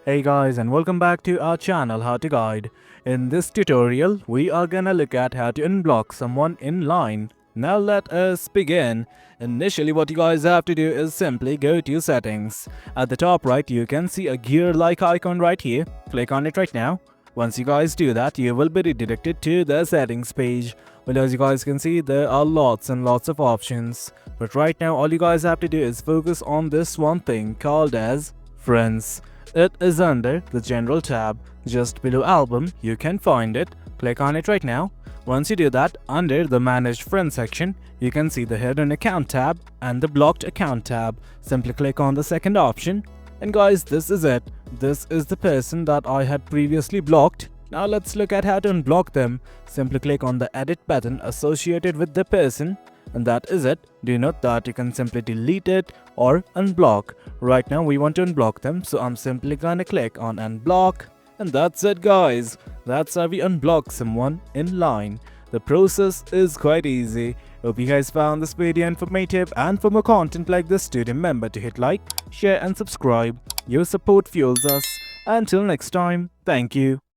Hey guys, and welcome back to our channel How to Guide. In this tutorial, we are gonna look at how to unblock someone in line. Now let us begin. Initially what you guys have to do is simply go to settings. At the top right you can see a gear like icon right here. Click on it right now. Once you guys do that, you will be redirected to the settings page. Well, as you guys can see, there are lots and lots of options. But right now all you guys have to do is focus on this one thing called as Friends. It is under the General tab, just below Album. You can find it. Click on it right now. Once you do that, under the Manage Friends section, you can see the Hidden Account tab and the Blocked Account tab. Simply click on the second option. And guys, this is it. This is the person that I had previously blocked. Now let's look at how to unblock them. Simply click on the Edit button associated with the person. And that is it. Do note that you can simply delete it or unblock. Right now we want to unblock them, so I'm simply gonna click on unblock. And that's it guys. That's how we unblock someone in line. The process is quite easy. Hope you guys found this video informative, and for more content like this, do remember to hit like, share and subscribe. Your support fuels us. Until next time, thank you.